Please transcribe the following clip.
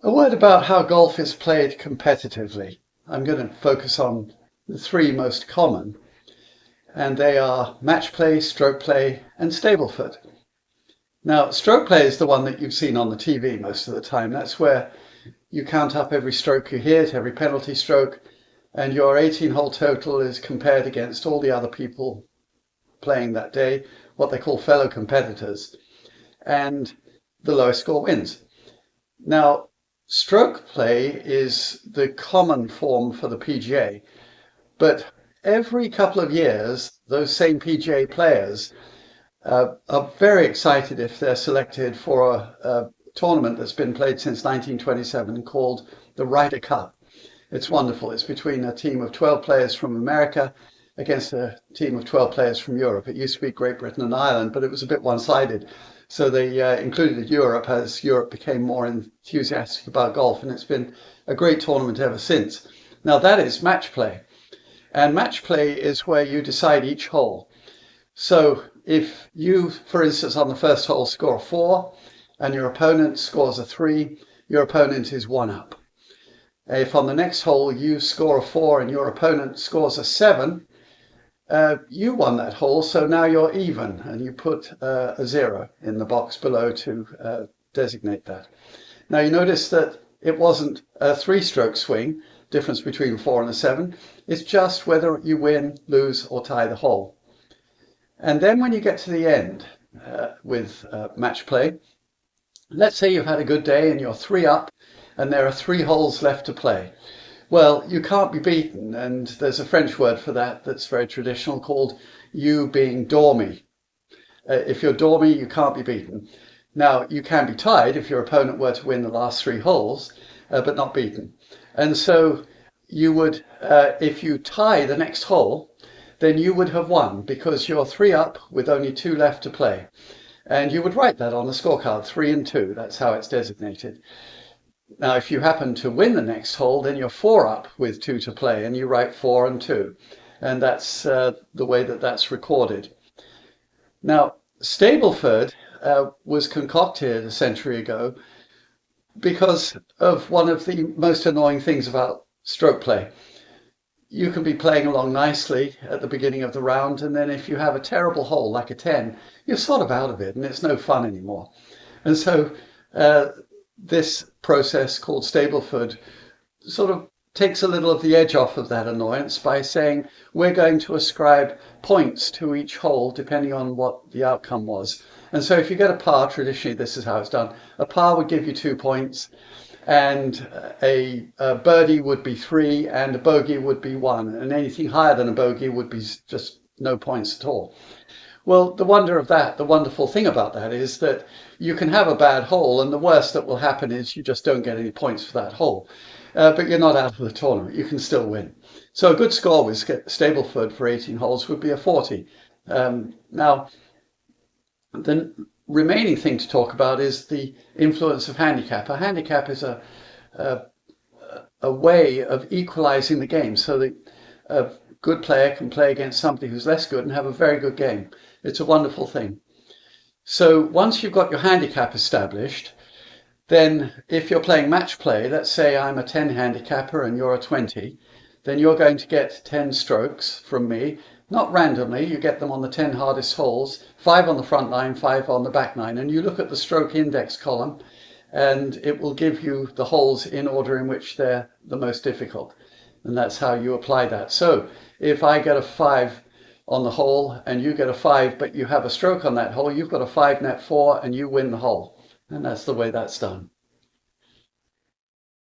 A word about how golf is played competitively. I'm going to focus on the three most common, and they are match play, stroke play, and Stableford. Now, stroke play is the one that you've seen on the TV most of the time. That's where you count up every stroke you hit, every penalty stroke, and your 18-hole total is compared against all the other people playing that day, what they call fellow competitors, and the lowest score wins. Now, stroke play is the common form for the PGA, but every couple of years, those same PGA players are very excited if they're selected for a tournament that's been played since 1927 called the Ryder Cup. It's wonderful. It's between a team of 12 players from America against a team of 12 players from Europe. It used to be Great Britain and Ireland, but it was a bit one-sided. So they included Europe as Europe became more enthusiastic about golf, and it's been a great tournament ever since. Now that is match play, and match play is where you decide each hole. So if you, for instance, on the first hole score a 4 and your opponent scores a 3, your opponent is 1 up. If on the next hole you score a 4 and your opponent scores a 7, you won that hole, so now you're even, and you put a 0 in the box below to designate that. Now you notice that it wasn't a 3-stroke swing, difference between a 4 and a 7. It's just whether you win, lose, or tie the hole. And then when you get to the end with match play, let's say you've had a good day and you're 3 up and there are 3 holes left to play. Well, you can't be beaten, and there's a French word for that that's very traditional called you being dormy. If you're dormy, you can't be beaten. Now, you can be tied if your opponent were to win the last 3 holes, but not beaten. And so you would, if you tie the next hole, then you would have won because you're 3 up with only 2 left to play. And you would write that on the scorecard, 3 and 2. That's how it's designated. Now, if you happen to win the next hole, then you're 4 up with 2 to play, and you write 4 and 2. And that's the way that that's recorded. Now, Stableford was concocted a century ago because of one of the most annoying things about stroke play. You can be playing along nicely at the beginning of the round, and then if you have a terrible hole like a 10, you're sort of out of it and it's no fun anymore. And so this process called Stableford sort of takes a little of the edge off of that annoyance by saying we're going to ascribe points to each hole depending on what the outcome was. And so if you get a par, traditionally this is how it's done, a par would give you 2 points, and a birdie would be 3, and a bogey would be 1, and anything higher than a bogey would be just no points at all. Well, the wonderful thing about that is that you can have a bad hole, and the worst that will happen is you just don't get any points for that hole. But you're not out of the tournament. You can still win. So a good score with Stableford for 18 holes would be a 40. Now, the remaining thing to talk about is the influence of handicap. A handicap is a way of equalizing the game so that a good player can play against somebody who's less good and have a very good game. It's a wonderful thing. So once you've got your handicap established, then if you're playing match play, let's say I'm a 10 handicapper and you're a 20, then you're going to get 10 strokes from me. Not randomly, you get them on the 10 hardest holes, 5 on the front 9, 5 on the back 9, and you look at the stroke index column and it will give you the holes in order in which they're the most difficult. And that's how you apply that. So if I get a 5 on the hole and you get a 5, but you have a stroke on that hole, you've got a 5 net 4 and you win the hole. And that's the way that's done.